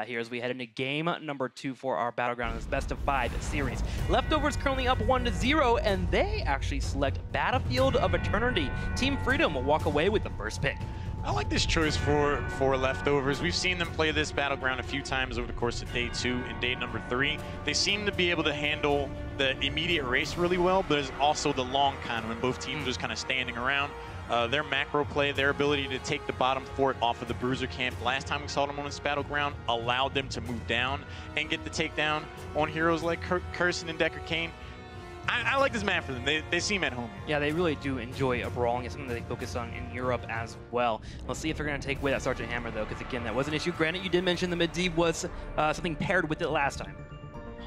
Here as we head into game number 2 for our Battleground in this best of 5 series. Leftovers currently up 1-0, and they actually select Battlefield of Eternity. Team Freedom will walk away with the first pick. I like this choice for Leftovers. We've seen them play this Battleground a few times over the course of day 2 and day number 3. They seem to be able to handle the immediate race really well, but there's also the long con when both teams are just kind of standing around. Their macro play, their ability to take the bottom fort off of the Bruiser camp, last time we saw them on this Battleground, allowed them to move down and get the takedown on heroes like Kirsten and Decker Kane. I like this map for them. They seem at home. Yeah, they really do enjoy brawling. It's something that they focus on in Europe as well. Let's see if they're going to take away that Sergeant Hammer, though, because, again, that was an issue. Granted, you did mention the mid-D was something paired with it last time.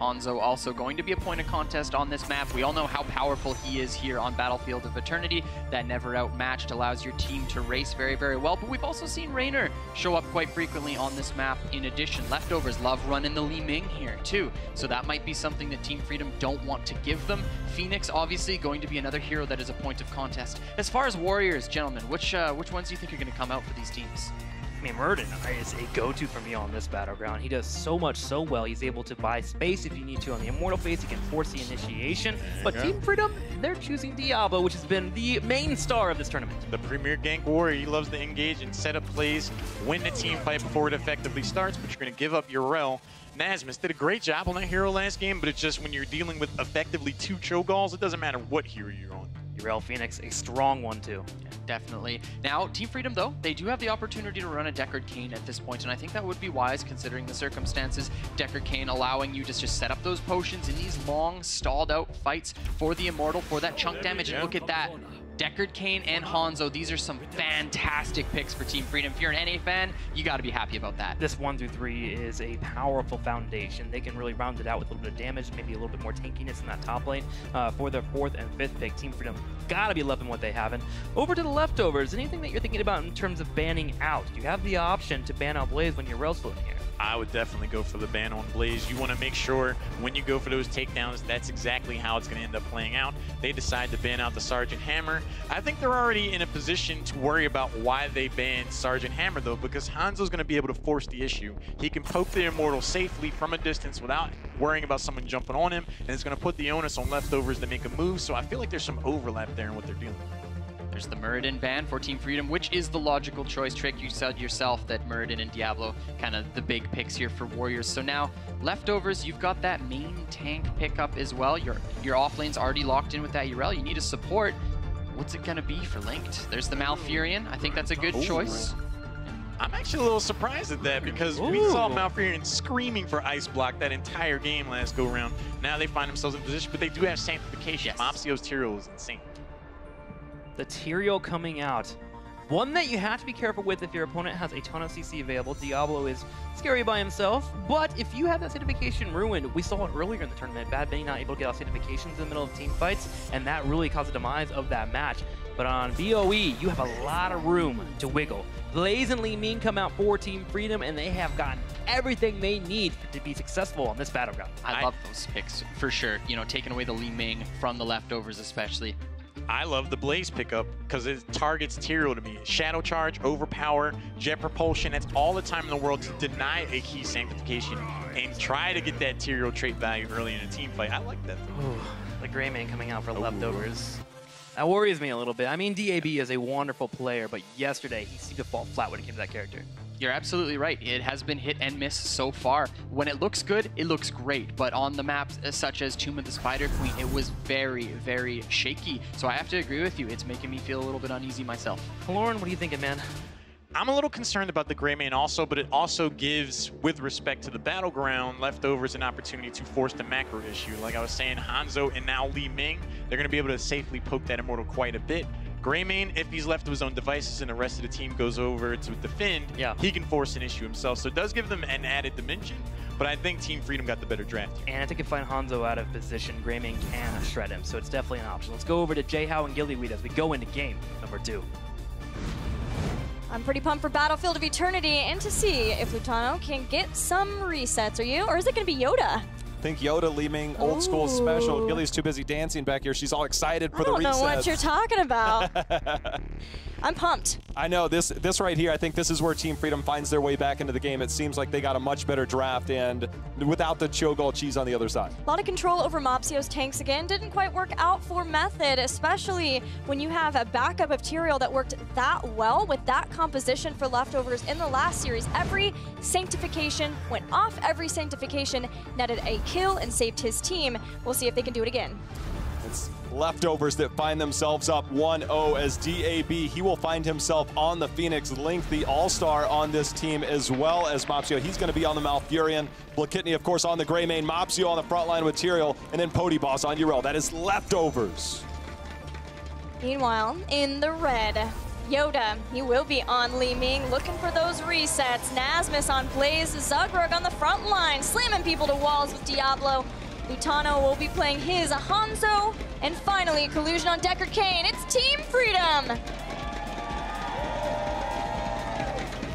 Hanzo also going to be a point of contest on this map. We all know how powerful he is here on Battlefield of Eternity. That never outmatched allows your team to race very, very well. But we've also seen Raynor show up quite frequently on this map. In addition, Leftovers love running the Li Ming here too. So that might be something that Team Freedom don't want to give them. Phoenix obviously going to be another hero that is a point of contest. As far as Warriors, gentlemen, which ones do you think are going to come out for these teams? I mean, Murden is a go-to for me on this Battleground. He does so much so well. He's able to buy space if you need to on the Immortal phase. He can force the initiation. But Team Freedom, they're choosing Diablo, which has been the main star of this tournament. The premier gank warrior. He loves to engage and set up plays, win the team fight before it effectively starts, but you're going to give up your rel. Nasmus did a great job on that hero last game, but it's just when you're dealing with effectively 2 Cho'Galls, it doesn't matter what hero you're on. Urel Phoenix, a strong one too. Yeah, definitely. Now, Team Freedom, though, they do have the opportunity to run a Deckard Cain at this point, and I think that would be wise considering the circumstances. Deckard Cain allowing you to just set up those potions in these long, stalled-out fights for the Immortal, for that chunk damage, and look at that. Deckard Cain and Hanzo, these are some fantastic picks for Team Freedom. If you're an NA fan, you got to be happy about that. This 1-3 is a powerful foundation. They can really round it out with a little bit of damage, maybe a little bit more tankiness in that top lane. For their 4th and 5th pick, Team Freedom got to be loving what they have. And over to the Leftovers, anything that you're thinking about in terms of banning out? You have the option to ban out Blaze when your rel's floating here. I would definitely go for the ban on Blaze. You want to make sure when you go for those takedowns, that's exactly how it's going to end up playing out. They decide to ban out the Sergeant Hammer. I think they're already in a position to worry about why they banned Sergeant Hammer, though, because Hanzo's going to be able to force the issue. He can poke the Immortal safely from a distance without worrying about someone jumping on him, and it's going to put the onus on Leftovers to make a move, so I feel like there's some overlap there in what they're dealing with. There's the Muradin ban for Team Freedom, which is the logical choice. Trick, you said yourself that Muradin and Diablo kind of the big picks here for Warriors. So now, Leftovers, you've got that main tank pickup as well. Your off lane's already locked in with that Urel. You need a support. What's it going to be for Linked? There's the Malfurion. I think that's a good choice. I'm actually a little surprised at that because we saw Malfurion screaming for Ice Block that entire game last go-round. Now they find themselves in position, but they do have Sanctification. Yes. Mopsio's Tyrael is insane. The Tyrael coming out. One that you have to be careful with if your opponent has a ton of CC available. Diablo is scary by himself, but if you have that Sanctification ruined, we saw it earlier in the tournament, Bad Bunny not able to get off Sanctifications in the middle of team fights, and that really caused the demise of that match. But on BOE, you have a lot of room to wiggle. Blaze and Li Ming come out for Team Freedom, and they have gotten everything they need to be successful on this Battleground. I love those picks, for sure. You know, taking away the Li Ming from the Leftovers especially. I love the Blaze pickup because it targets Tyrael to me. Shadow Charge, Overpower, Jet Propulsion, that's all the time in the world to deny a key Sanctification and try to get that Tyrael trait value early in a team fight. I like that. Ooh, the Greymane coming out for Leftovers. That worries me a little bit. I mean, DAB is a wonderful player, but yesterday he seemed to fall flat when it came to that character. You're absolutely right. It has been hit and miss so far. When it looks good, it looks great. But on the maps such as Tomb of the Spider Queen, it was very, very shaky. So I have to agree with you. It's making me feel a little bit uneasy myself. Lauren, what are you thinking, man? I'm a little concerned about the Greymane also, but it also gives, with respect to the Battleground, Leftovers an opportunity to force the macro issue. Like I was saying, Hanzo and now Li Ming, they're going to be able to safely poke that Immortal quite a bit. Greymane, if he's left to his own devices and the rest of the team goes over to defend, he can force an issue himself. So it does give them an added dimension, but I think Team Freedom got the better draft. And if they can find Hanzo out of position, Greymane can shred him, so it's definitely an option. Let's go over to Jayhow and Gillyweed as we go into game number 2. I'm pretty pumped for Battlefield of Eternity and to see if Lutano can get some resets. Are you? Or is it going to be Yoda? Think Yoda, Li Ming, old school special. Gilly's too busy dancing back here. She's all excited for the resets. I don't know what you're talking about. I'm pumped. I know, this right here, I think this is where Team Freedom finds their way back into the game. It seems like they got a much better draft, and without the Cho'Gall cheese on the other side. A lot of control over Mopsio's tanks again. Didn't quite work out for Method, especially when you have a backup of Tyrael that worked that well with that composition for Leftovers in the last series. Every Sanctification went off, every Sanctification netted a kill and saved his team. We'll see if they can do it again. It's Leftovers that find themselves up 1-0 as DAB. He will find himself on the Phoenix. Link, the all-star on this team, as well as Mopsio. He's going to be on the Malfurion. Blakitny, of course, on the Gray Mane. Mopsio on the front line with Tyrael, and then Podyboss on Yrel. That is Leftovers. Meanwhile, in the red, Yoda, he will be on Li Ming, looking for those resets. Nasmus on Blaze, Zugrug on the front line, slamming people to walls with Diablo. Lutano will be playing his Hanzo, and finally, Collusion on Deckard Cain. It's Team Freedom!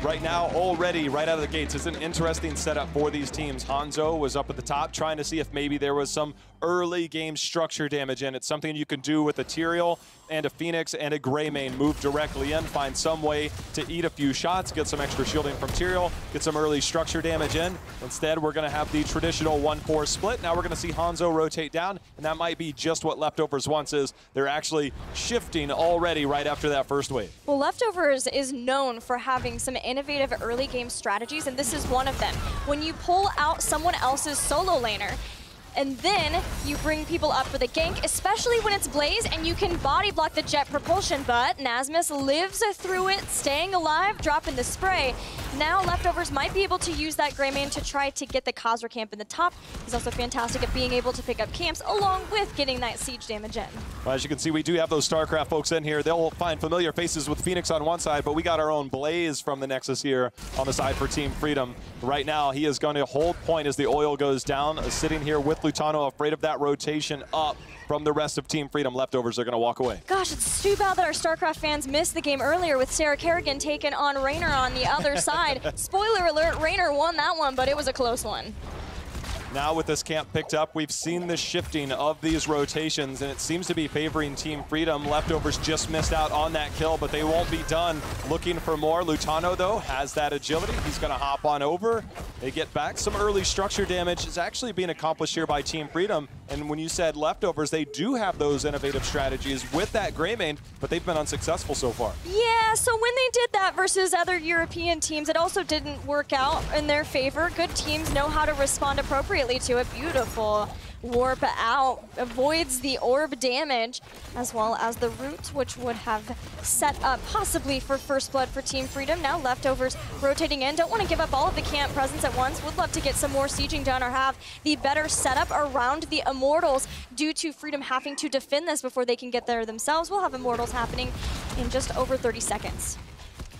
Right now, already, right out of the gates, it's an interesting setup for these teams. Hanzo was up at the top, trying to see if maybe there was some early game structure damage in. It's something you can do with a Tyrael and a Phoenix and a Gray Mane. Move directly in, find some way to eat a few shots, get some extra shielding from Tyrael, get some early structure damage in. Instead, we're going to have the traditional 1-4 split. Now we're going to see Hanzo rotate down, and that might be just what Leftovers wants. Is they're actually shifting already right after that first wave. Well, Leftovers is known for having some innovative early game strategies, and this is one of them. When you pull out someone else's solo laner, and then you bring people up for the gank, especially when it's Blaze, and you can body block the jet propulsion, but Nasmus lives through it, staying alive, dropping the spray. Now Leftovers might be able to use that Gray Mane to try to get the Khazra camp in the top. He's also fantastic at being able to pick up camps, along with getting that siege damage in. Well, as you can see, we do have those StarCraft folks in here. They'll find familiar faces with Phoenix on one side, but we got our own Blaze from the Nexus here on the side for Team Freedom. Right now, he is going to hold point as the oil goes down, sitting here with Lutano, afraid of that rotation up from the rest of Team Freedom. Leftovers are going to walk away. Gosh, it's too bad that our StarCraft fans missed the game earlier with Sarah Kerrigan taking on Raynor on the other side. Spoiler alert, Raynor won that one, but it was a close one. Now with this camp picked up, we've seen the shifting of these rotations, and it seems to be favoring Team Freedom. Leftovers just missed out on that kill, but they won't be done. Looking for more. Lutano, though, has that agility. He's going to hop on over. They get back. Some early structure damage is actually being accomplished here by Team Freedom. And when you said Leftovers, they do have those innovative strategies with that Gray Mane, but they've been unsuccessful so far. Yeah, so when they did that versus other European teams, it also didn't work out in their favor. Good teams know how to respond appropriately to a beautiful warp out, avoids the orb damage, as well as the root, which would have set up possibly for first blood for Team Freedom. Now Leftovers rotating in. Don't want to give up all of the camp presence at once. Would love to get some more sieging done or have the better setup around the Immortals due to Freedom having to defend this before they can get there themselves. We'll have Immortals happening in just over 30 seconds.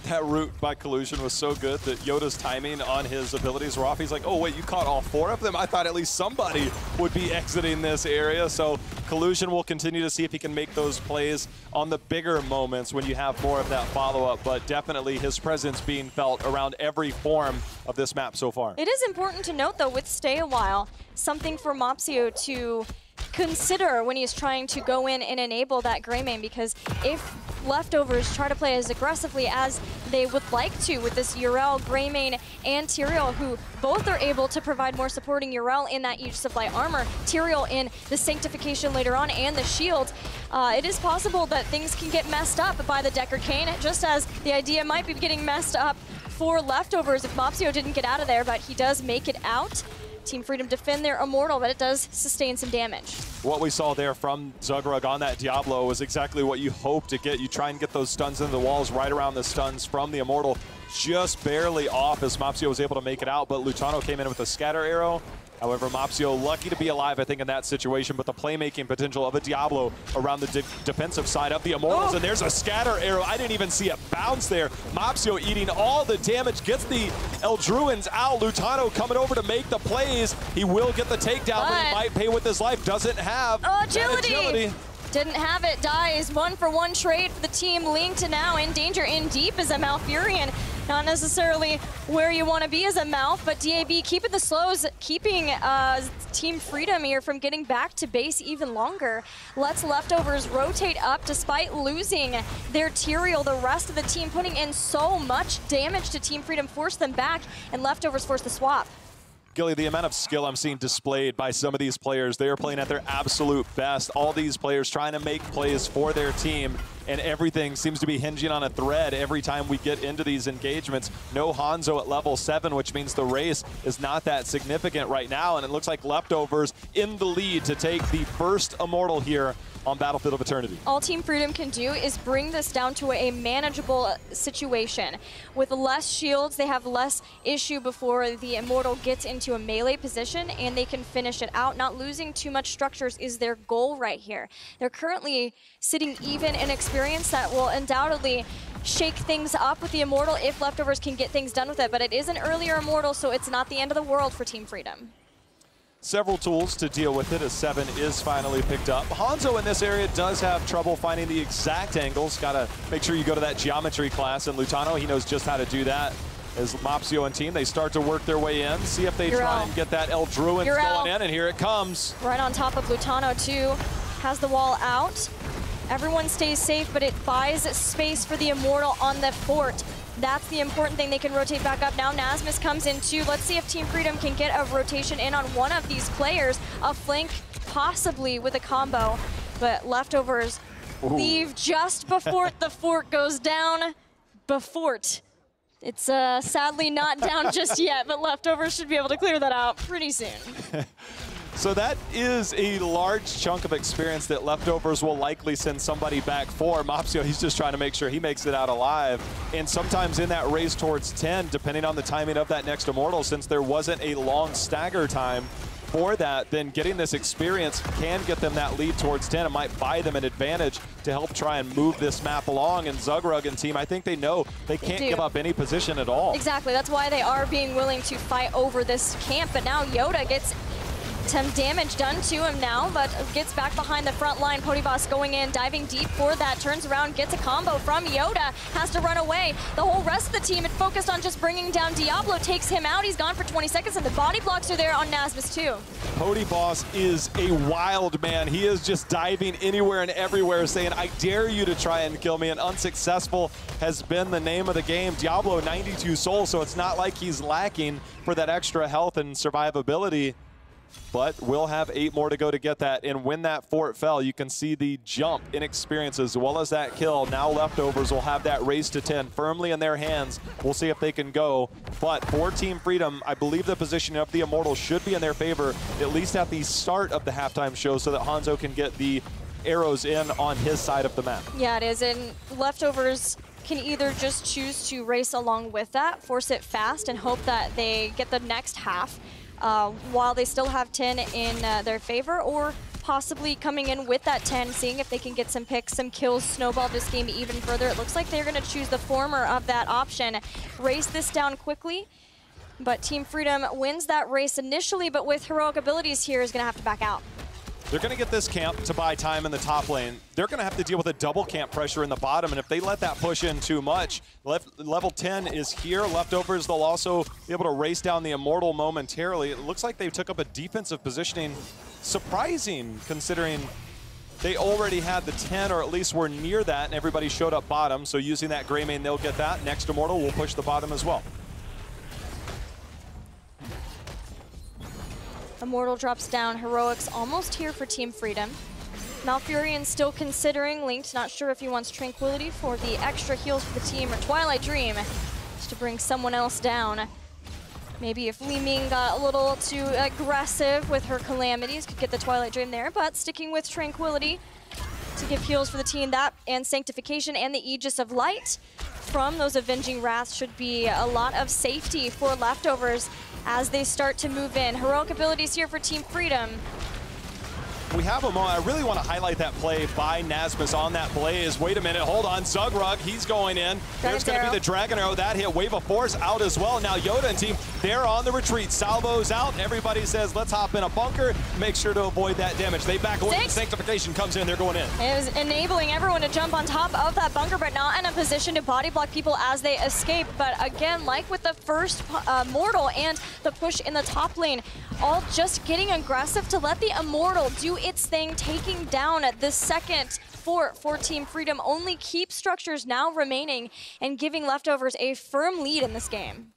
That route by Collusion was so good that Yoda's timing on his abilities were off. He's like, oh wait, you caught all 4 of them? I thought at least somebody would be exiting this area. So Collusion will continue to see if he can make those plays on the bigger moments when you have more of that follow-up, but definitely his presence being felt around every form of this map so far. It is important to note, though, with Stay a While, something for Mopsio to consider when he's trying to go in and enable that Gray Mane, because if Leftovers try to play as aggressively as they would like to with this Yrel, Gray Mane, and Tyrael, who both are able to provide more supporting Yrel in that Aegis Supply armor, Tyrael in the Sanctification later on, and the shield, it is possible that things can get messed up by the Deckard Cain, just as the idea might be getting messed up for Leftovers if Mopsio didn't get out of there, but he does make it out. Team Freedom defend their Immortal, but it does sustain some damage. What we saw there from Zugrug on that Diablo was exactly what you hope to get. You try and get those stuns into the walls right around the stuns from the Immortal. Just barely off as Mopsio was able to make it out, but Lutano came in with a scatter arrow. However, Mopsio lucky to be alive, I think, in that situation, but the playmaking potential of a Diablo around the defensive side of the Immortals, and there's a scatter arrow. I didn't even see it bounce there. Mopsio eating all the damage, gets the Eldruins out. Lutano coming over to make the plays. He will get the takedown, but he might pay with his life. Doesn't have agility. Didn't have it, dies. 1-for-1 trade for the team. Linked now in danger in deep as a Malfurion not necessarily where you want to be as a Malf, but DAB keeping the slows, keeping Team Freedom here from getting back to base even longer. Lets Leftovers rotate up despite losing their Tyrael. The rest of the team putting in so much damage to Team Freedom, force them back, and Leftovers force the swap. Gilly, the amount of skill I'm seeing displayed by some of these players, they are playing at their absolute best. All these players trying to make plays for their team, and everything seems to be hinging on a thread every time we get into these engagements. No Hanzo at level 7, which means the race is not that significant right now, and it looks like Leftovers in the lead to take the first Immortal here on Battlefield of Eternity. All Team Freedom can do is bring this down to a manageable situation. With less shields, they have less issue before the Immortal gets into a melee position, and they can finish it out. Not losing too much structures is their goal right here. They're currently sitting even in experience that will undoubtedly shake things up with the Immortal if Leftovers can get things done with it, but it is an earlier Immortal, so it's not the end of the world for Team Freedom. Several tools to deal with it as 7 is finally picked up. Hanzo in this area does have trouble finding the exact angles. Got to make sure you go to that geometry class, and Lutano, he knows just how to do that. As Mopsio and team, they start to work their way in, see if they try and get that El Druin going in, and here it comes. Right on top of Lutano too, has the wall out. Everyone stays safe, but it buys space for the Immortal on the fort. That's the important thing. They can rotate back up now. Nasmus comes in too. Let's see if Team Freedom can get a rotation in on one of these players. A flank possibly with a combo, but Leftovers leave just before the fort goes down. Befort. It's sadly not down just yet, but Leftovers should be able to clear that out pretty soon. So that is a large chunk of experience that Leftovers will likely send somebody back for. Mopsio, he's just trying to make sure he makes it out alive. And sometimes in that race towards 10, depending on the timing of that next Immortal, since there wasn't a long stagger time for that, then getting this experience can get them that lead towards 10. It might buy them an advantage to help try and move this map along. And Zugrug and team, I think they know they can't give up any position at all. Exactly, that's why they are being willing to fight over this camp. But now Yoda gets some damage done to him now, but gets back behind the front line. Podyboss going in, diving deep for that, turns around, gets a combo from Yoda, has to run away. The whole rest of the team had focused on just bringing down Diablo, takes him out. He's gone for 20 seconds, and the body blocks are there on Nasmus too. Podyboss is a wild man. He is just diving anywhere and everywhere, saying, I dare you to try and kill me, and unsuccessful has been the name of the game. Diablo 92 souls, so it's not like he's lacking for that extra health and survivability. But we'll have 8 more to go to get that. And when that fort fell, you can see the jump in experience as well as that kill. Now Leftovers will have that race to 10 firmly in their hands. We'll see if they can go. But for Team Freedom, I believe the position of the Immortal should be in their favor, at least at the start of the halftime show, so that Hanzo can get the arrows in on his side of the map. Yeah, it is. And Leftovers can either just choose to race along with that, force it fast, and hope that they get the next half while they still have 10 in their favor, or possibly coming in with that 10, seeing if they can get some picks, some kills, snowball this game even further. It looks like they're going to choose the former of that option. Race this down quickly, but Team Freedom wins that race initially, but with heroic abilities here is going to have to back out. They're going to get this camp to buy time in the top lane. They're going to have to deal with a double camp pressure in the bottom, and if they let that push in too much, level 10 is here. Leftovers, they'll also be able to race down the Immortal momentarily. It looks like they took up a defensive positioning. Surprising, considering they already had the 10, or at least were near that, and everybody showed up bottom. So using that Greymane, they'll get that. Next Immortal will push the bottom as well. Immortal drops down. Heroics almost here for Team Freedom. Malfurion still considering. Linked, not sure if he wants Tranquility for the extra heals for the team, or Twilight Dream just to bring someone else down. Maybe if Li Ming got a little too aggressive with her calamities, could get the Twilight Dream there, but sticking with Tranquility to give heals for the team. That and Sanctification and the Aegis of Light from those Avenging Wraths should be a lot of safety for Leftovers as they start to move in. Heroic abilities here for Team Freedom. we have a moment. I really want to highlight that play by Nasmus on that Blaze. Wait a minute, hold on. Zugrug, he's going in. There's going to be the Dragon Arrow. That hit Wave of Force out as well. Now Yoda and team, they're on the retreat. Salvo's out. Everybody says, let's hop in a bunker. Make sure to avoid that damage. They back away. Sanctification comes in. They're going in. It was enabling everyone to jump on top of that bunker, but not in a position to body block people as they escape. But again, like with the first Immortal and the push in the top lane, all just getting aggressive to let the Immortal do its thing, taking down the second fort for Team Freedom. Only keep structures now remaining and giving Leftovers a firm lead in this game.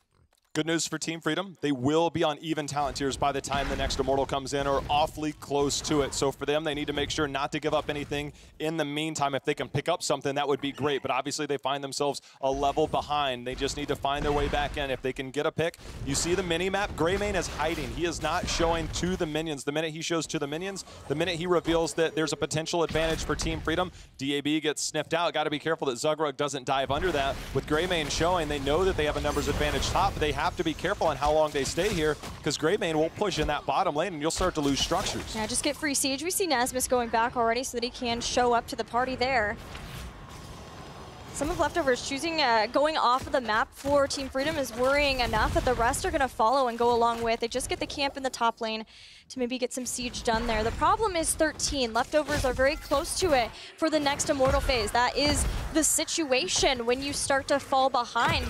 Good news for Team Freedom. They will be on even talent tiers by the time the next Immortal comes in, or awfully close to it. So for them, they need to make sure not to give up anything. In the meantime, if they can pick up something, that would be great. But obviously, they find themselves a level behind. They just need to find their way back in. If they can get a pick, you see the mini-map, Greymane is hiding. He is not showing to the minions. The minute he shows to the minions, the minute he reveals that there's a potential advantage for Team Freedom, DAB gets sniffed out. Got to be careful that Zugrug doesn't dive under that. With Greymane showing, they know that they have a numbers advantage top. They have to be careful on how long they stay here, because Greymane will push in that bottom lane and you'll start to lose structures. Yeah, just get free siege. We see Nasmus going back already so that he can show up to the party there. Some of Leftovers choosing going off of the map for Team Freedom is worrying enough that the rest are going to follow and go along with. They just get the camp in the top lane to maybe get some siege done there. The problem is 13. Leftovers are very close to it for the next Immortal phase. That is the situation when you start to fall behind.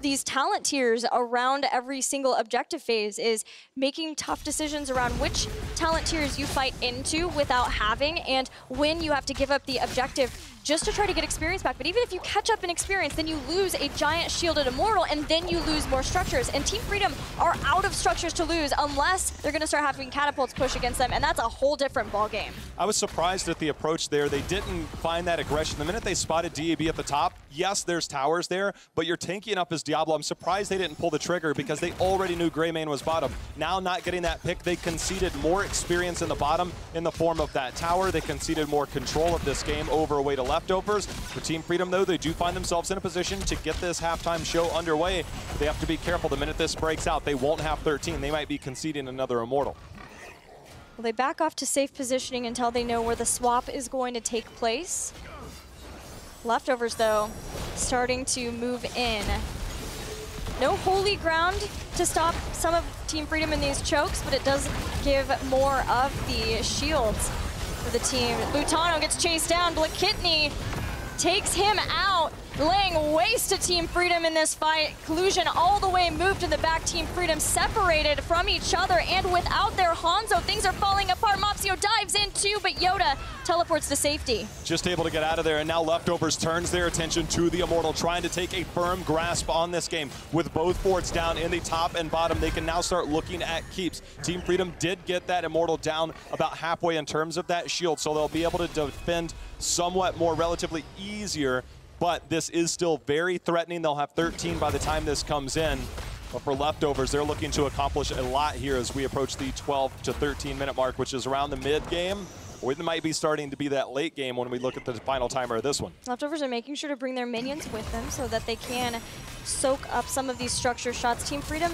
These talent tiers around every single objective phase is making tough decisions around which talent tiers you fight into without having, and when you have to give up the objective just to try to get experience back. But even if you catch up in experience, then you lose a giant shielded Immortal, and then you lose more structures. And Team Freedom are out of structures to lose unless they're going to start having catapults push against them, and that's a whole different ballgame. I was surprised at the approach there. They didn't find that aggression. The minute they spotted DAB at the top, yes, there's towers there, but you're tanky enough as Diablo. I'm surprised they didn't pull the trigger because they already knew Greymane was bottom. Now not getting that pick, they conceded more experience in the bottom in the form of that tower. They conceded more control of this game over away to Leftovers. For Team Freedom, though, they do find themselves in a position to get this halftime show underway. They have to be careful. The minute this breaks out, they won't have 13. They might be conceding another Immortal. Well, they back off to safe positioning until they know where the swap is going to take place. Leftovers, though, starting to move in. No holy ground to stop some of Team Freedom in these chokes, but it does give more of the shields for the team. Lutano gets chased down. Blakitny takes him out, laying waste to Team Freedom in this fight. Collusion all the way moved to the back. Team Freedom separated from each other, and without their Hanzo, things are falling apart. Mopsio dives in too, but Yoda teleports to safety. Just able to get out of there, and now Leftovers turns their attention to the Immortal, trying to take a firm grasp on this game. With both forts down in the top and bottom, they can now start looking at keeps. Team Freedom did get that Immortal down about halfway in terms of that shield, so they'll be able to defend somewhat more relatively easier, but this is still very threatening. They'll have 13 by the time this comes in. But for Leftovers, they're looking to accomplish a lot here as we approach the 12 to 13 minute mark, which is around the mid game. Or it might be starting to be that late game when we look at the final timer of this one. Leftovers are making sure to bring their minions with them so that they can soak up some of these structure shots. Team Freedom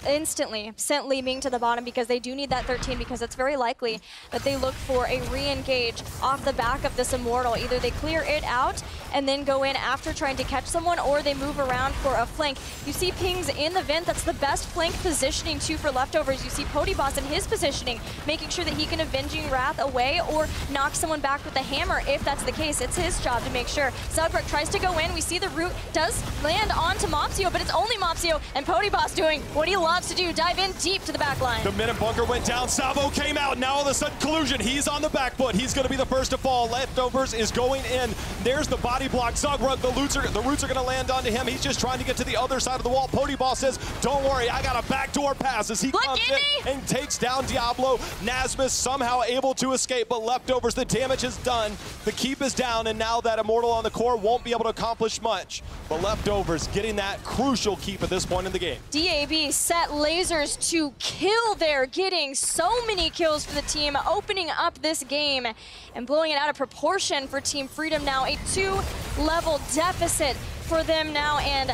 instantly sent Li Ming to the bottom because they do need that 13, because it's very likely that they look for a re-engage off the back of this Immortal. Either they clear it out and then go in after trying to catch someone, or they move around for a flank. You see pings in the vent. That's the best flank positioning too for Leftovers. You see Podyboss in his positioning, making sure that he can Avenging Wrath away or knock someone back with a hammer. If that's the case, it's his job to make sure. Zugrug tries to go in. We see the root does land onto Mopsio, but it's only Mopsio, and Podyboss doing what he loves to do, dive in deep to the back line. The minute bunker went down, Salvo came out. Now all of a sudden, Collusion, he's on the back foot. He's going to be the first to fall. Leftovers is going in. There's the body block. Zugrug, the roots are going to land onto him. He's just trying to get to the other side of the wall. Podyboss says, don't worry, I got a backdoor pass as he comes in and takes down Diablo. Nasmus somehow able to escape, but Leftovers, the damage is done. The keep is down, and now that Immortal on the core won't be able to accomplish much. But Leftovers getting that crucial keep at this point in the game. DAB set lasers to kill there, getting so many kills for the team, opening up this game and blowing it out of proportion for Team Freedom now. A 2-level deficit for them now, and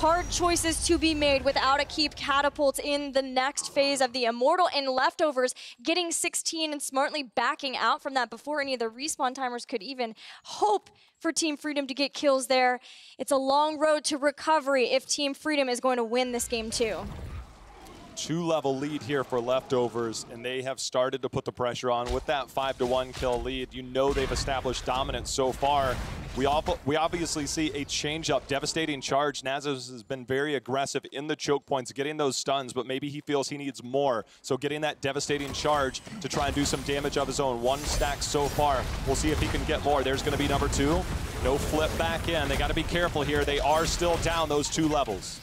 hard choices to be made without a keep catapult in the next phase of the Immortal, and Leftovers getting 16 and smartly backing out from that before any of the respawn timers could even hope for Team Freedom to get kills there. It's a long road to recovery if Team Freedom is going to win this game too. 2-level lead here for Leftovers, and they have started to put the pressure on with that 5-1 kill lead. You know they've established dominance so far. We obviously see a change-up, devastating charge. Nazis has been very aggressive in the choke points, getting those stuns, but maybe he feels he needs more. So getting that devastating charge to try and do some damage of his own. 1 stack so far. We'll see if he can get more. There's going to be number 2. No flip back in. They got to be careful here. They are still down those 2 levels.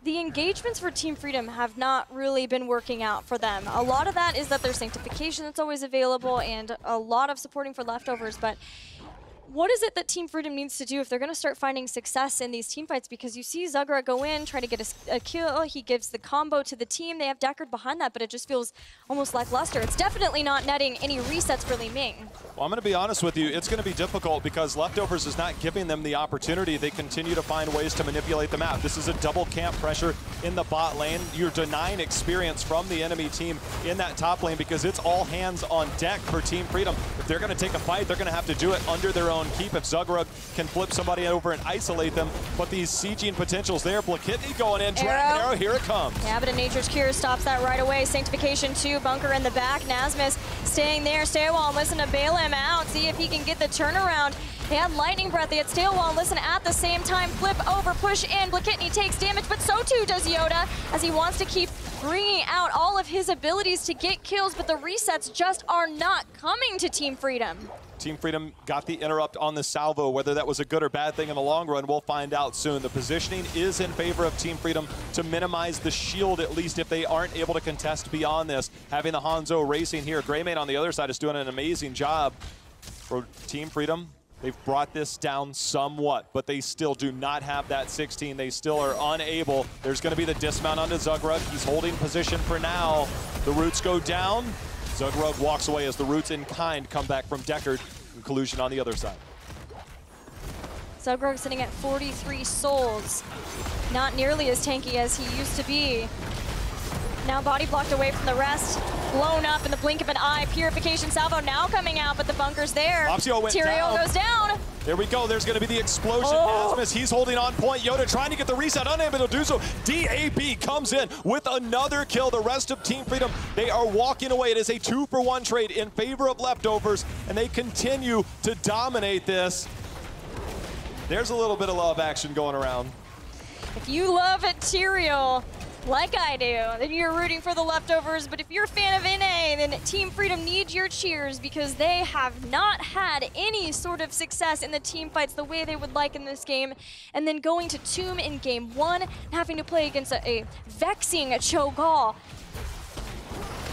The engagements for Team Freedom have not really been working out for them. A lot of that is that there's sanctification that's always available and a lot of supporting for Leftovers, but what is it that Team Freedom needs to do if they're going to start finding success in these team fights? Because you see Zugra go in, try to get a kill, he gives the combo to the team, they have Deckard behind that, but it just feels almost lackluster. It's definitely not netting any resets for Li Ming. Well, I'm going to be honest with you, it's going to be difficult because Leftovers is not giving them the opportunity. They continue to find ways to manipulate the map. This is a double camp pressure in the bot lane. You're denying experience from the enemy team in that top lane because it's all hands on deck for Team Freedom. If they're going to take a fight, they're going to have to do it under their own keep. If Zugrug can flip somebody over and isolate them, but these sieging potentials there. Blakitny going in, Dragon Arrow, here it comes. Yeah, but a Nature's Cure stops that right away. Sanctification 2, Bunker in the back. Nasmus staying there. Stay a while and listen to bail him out. See if he can get the turnaround. They had Lightning Breath, they had Stay a While and Listen at the same time. Flip over, push in. Blakitny takes damage, but so too does Yoda as he wants to keep bringing out all of his abilities to get kills, but the resets just are not coming to Team Freedom. Team Freedom got the interrupt on the salvo. Whether that was a good or bad thing in the long run, we'll find out soon. The positioning is in favor of Team Freedom to minimize the shield, at least if they aren't able to contest beyond this. Having the Hanzo racing here. Greymane on the other side is doing an amazing job for Team Freedom. They've brought this down somewhat, but they still do not have that 16. They still are unable. There's going to be the dismount onto Zugrug. He's holding position for now. The roots go down. Zugrug walks away as the roots in kind come back from Deckard and Collusion on the other side. Zugrug sitting at 43 souls. Not nearly as tanky as he used to be. Now body blocked away from the rest. Blown up in the blink of an eye. Purification salvo now coming out, but the bunker's there. Tyrael goes down. There we go. There's going to be the explosion. Asmus, he's holding on point. Yoda trying to get the reset, unable to do so. DAB comes in with another kill. The rest of Team Freedom, they are walking away. It is a 2-for-1 trade in favor of Leftovers, and they continue to dominate this. There's a little bit of love action going around. If you love it, Tyrael, like I do, then you're rooting for the Leftovers, but if you're a fan of NA, then Team Freedom needs your cheers because they have not had any sort of success in the team fights the way they would like in this game, and then going to Tomb in game 1 and having to play against a vexing Cho'Gall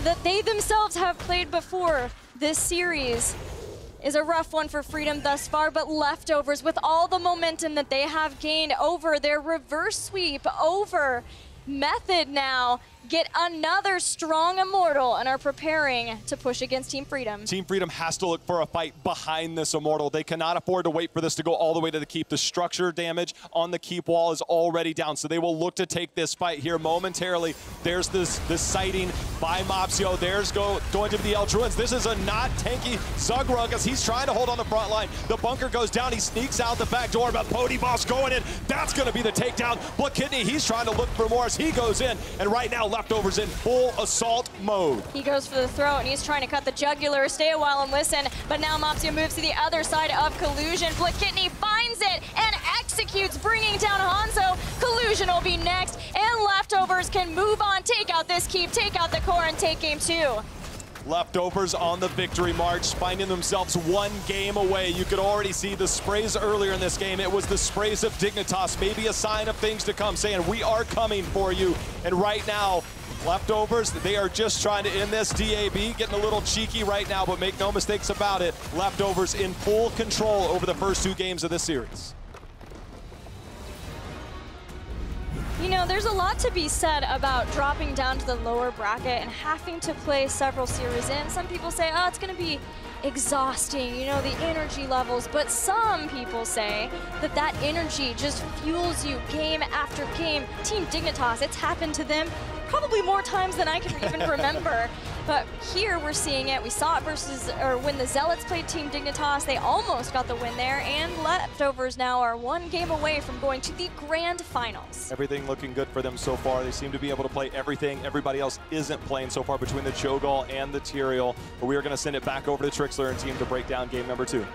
that they themselves have played before. This series is a rough one for Freedom thus far, but Leftovers, with all the momentum that they have gained over their reverse sweep, over Method now, get another strong Immortal and are preparing to push against Team Freedom. Team Freedom has to look for a fight behind this Immortal. They cannot afford to wait for this to go all the way to the keep. The structure damage on the keep wall is already down, so they will look to take this fight here momentarily. There's this sighting by Mopsio. There's going to be the El Druids. This is a not tanky Zugrug as he's trying to hold on the front line. The bunker goes down. He sneaks out the back door, but Pody Boss going in. That's going to be the takedown. Blakitny, he's trying to look for more as he goes in, and right now Leftovers in full assault mode. He goes for the throat, and he's trying to cut the jugular. Stay a while and listen, but now Mopsio moves to the other side of Collusion. Blakitny finds it and executes, bringing down Hanzo. Collusion will be next, and Leftovers can move on, take out this keep, take out the core, and take game 2. Leftovers on the victory march, finding themselves 1 game away. You could already see the sprays earlier in this game. It was the sprays of Dignitas, maybe a sign of things to come, saying, we are coming for you. And right now, Leftovers, they are just trying to end this. DAB getting a little cheeky right now, but make no mistakes about it. Leftovers in full control over the first 2 games of this series. You know, there's a lot to be said about dropping down to the lower bracket and having to play several series in. Some people say, oh, it's going to be exhausting, you know, the energy levels. But some people say that that energy just fuels you game after game. Team Dignitas, it's happened to them probably more times than I can even remember. But here we're seeing it. We saw it when the Zealots played Team Dignitas. They almost got the win there, and Leftovers now are one game away from going to the grand finals. Everything looking good for them so far. They seem to be able to play everything everybody else isn't playing so far between the Cho'Gall and the Tyrael. But we are going to send it back over to Trixler and team to break down game number 2.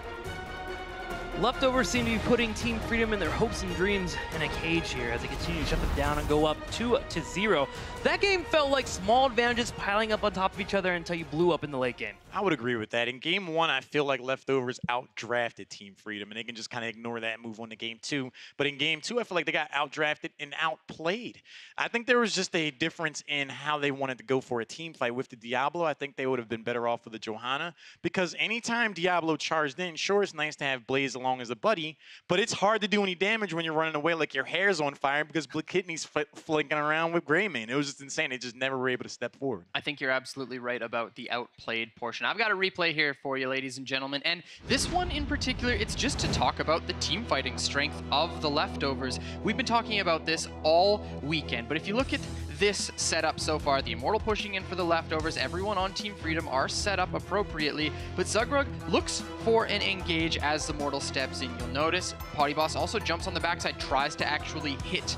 Leftovers seem to be putting Team Freedom and their hopes and dreams in a cage here as they continue to shut them down and go up 2-0. That game felt like small advantages piling up on top of each other until you blew up in the late game. I would agree with that. In game 1, I feel like Leftovers outdrafted Team Freedom, and they can just kind of ignore that and move on to game 2. But in game 2, I feel like they got outdrafted and outplayed. I think there was just a difference in how they wanted to go for a team fight. With the Diablo, I think they would have been better off with the Johanna, because anytime Diablo charged in, sure, it's nice to have Blaze along as a buddy, but it's hard to do any damage when you're running away like your hair's on fire because Kidney's flanking around with Greymane. It was just insane. They just never were able to step forward. I think you're absolutely right about the outplayed portion. I've got a replay here for you, ladies and gentlemen, and this one in particular, it's just to talk about the team fighting strength of the Leftovers. We've been talking about this all weekend, but if you look at this setup so far, the Immortal pushing in for the Leftovers, everyone on Team Freedom are set up appropriately, but Zugrug looks for an engage as the Mortal steps in. You'll notice Potty Boss also jumps on the backside, tries to actually hit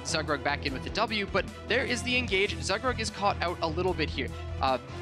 Zugrug back in with the W, but there is the engage. Zugrug is caught out a little bit here.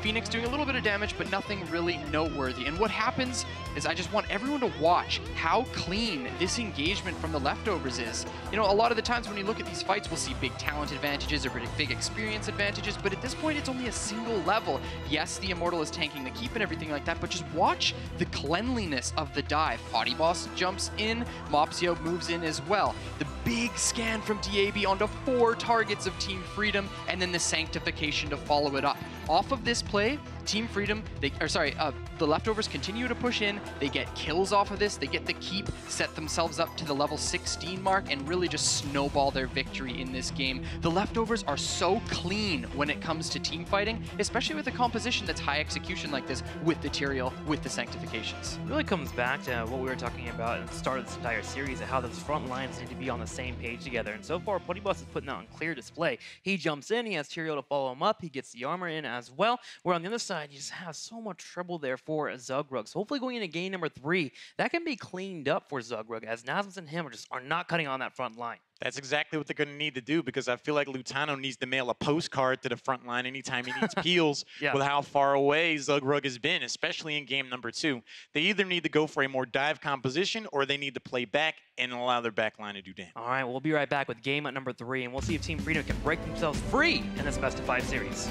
Phoenix doing a little bit of damage, but nothing really noteworthy. And what happens is I just want everyone to watch how clean this engagement from the Leftovers is. You know, a lot of the times when you look at these fights, we'll see big talent advantages or big experience advantages, but at this point, it's only a single level. Yes, the Immortal is tanking the keep and everything like that, but just watch the cleanliness of the dive. Potty Boss jumps in, Mopsio moves in as well. The big scan from DAB onto 4 targets of Team Freedom, and then the Sanctification to follow it up. Off of this play, Team Freedom, the Leftovers continue to push in. They get kills off of this. They get the keep, set themselves up to the level 16 mark, and really just snowball their victory in this game. The Leftovers are so clean when it comes to team fighting, especially with a composition that's high execution like this, with the Tyrael, with the Sanctifications. It really comes back to what we were talking about at the start of this entire series, and how those front lines need to be on the same page together. And so far, Potty Boss is putting that on clear display. He jumps in, he has Tyrael to follow him up, he gets the armor in as well, where on the other side, you just have so much trouble there for Zugrug. So hopefully going into game number 3, that can be cleaned up for Zugrug, as Nasmus and him are not cutting on that front line. That's exactly what they're going to need to do, because I feel like Lutano needs to mail a postcard to the front line anytime he needs peels with how far away Zugrug has been, especially in game number 2. They either need to go for a more dive composition, or they need to play back and allow their back line to do damage. All right, we'll be right back with game at number 3, and we'll see if Team Freedom can break themselves free in this best of 5 series.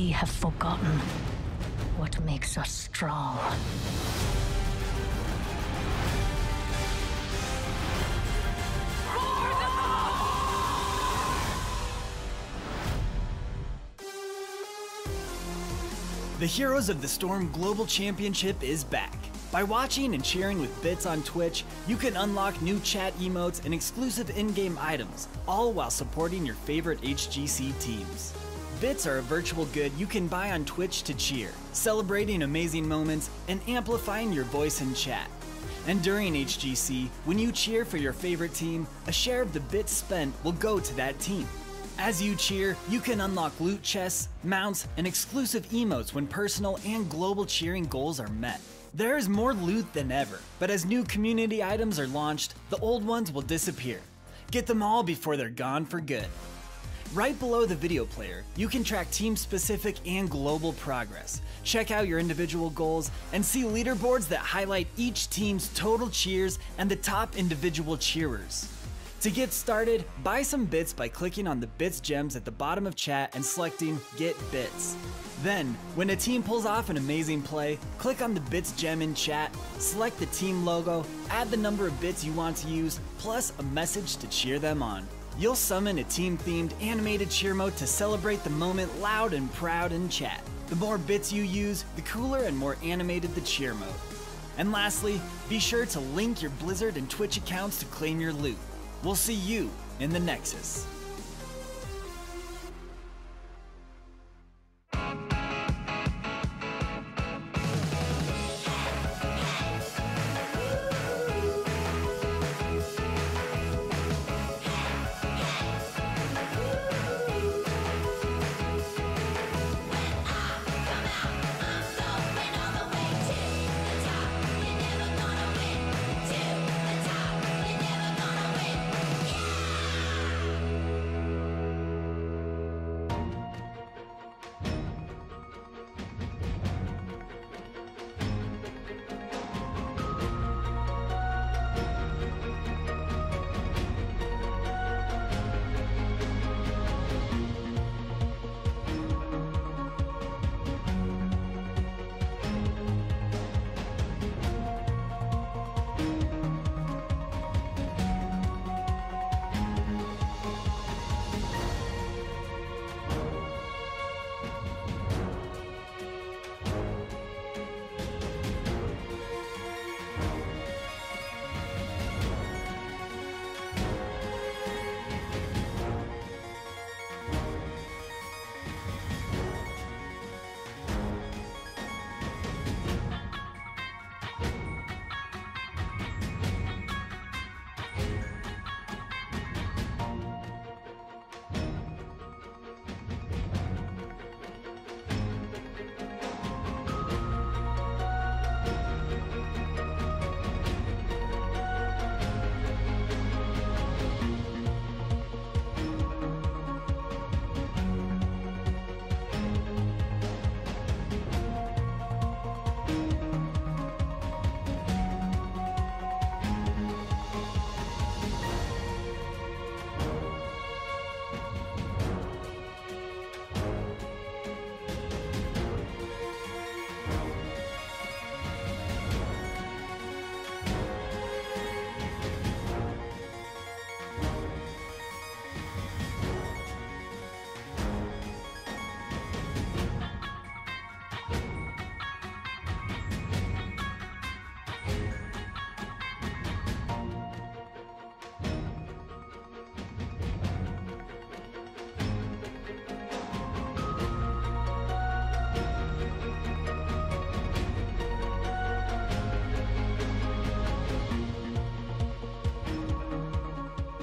we have forgotten what makes us strong. The Heroes of the Storm Global Championship is back. By watching and cheering with Bits on Twitch, you can unlock new chat emotes and exclusive in-game items, all while supporting your favorite HGC teams. Bits are a virtual good you can buy on Twitch to cheer, celebrating amazing moments and amplifying your voice in chat. And during HGC, when you cheer for your favorite team, a share of the bits spent will go to that team. As you cheer, you can unlock loot chests, mounts, and exclusive emotes when personal and global cheering goals are met. There is more loot than ever, but as new community items are launched, the old ones will disappear. Get them all before they're gone for good. Right below the video player, you can track team-specific and global progress, check out your individual goals, and see leaderboards that highlight each team's total cheers and the top individual cheerers. To get started, buy some bits by clicking on the bits gems at the bottom of chat and selecting Get Bits. Then, when a team pulls off an amazing play, click on the bits gem in chat, select the team logo, add the number of bits you want to use, plus a message to cheer them on. You'll summon a team-themed animated cheer mode to celebrate the moment loud and proud in chat. The more bits you use, the cooler and more animated the cheer mode. And lastly, be sure to link your Blizzard and Twitch accounts to claim your loot. We'll see you in the Nexus.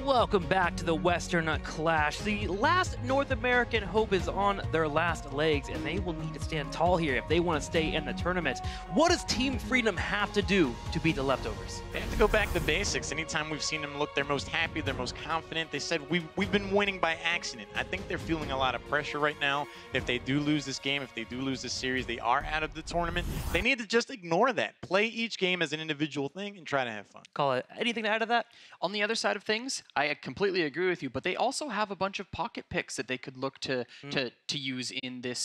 Welcome back to the Western Clash. The last North American hope is on their last legs, and they will need to stand tall here if they want to stay in the tournament. What does Team Freedom have to do to beat the Leftovers? They have to go back to basics. Anytime we've seen them look their most happy, their most confident, they said, we've been winning by accident. I think they're feeling a lot of pressure right now. If they do lose this game, if they do lose this series, they are out of the tournament. They need to just ignore that. Play each game as an individual thing and try to have fun. Call it. Anything to add to that? On the other side of things, I completely agree with you, but they also have a bunch of pocket picks that they could look to use in this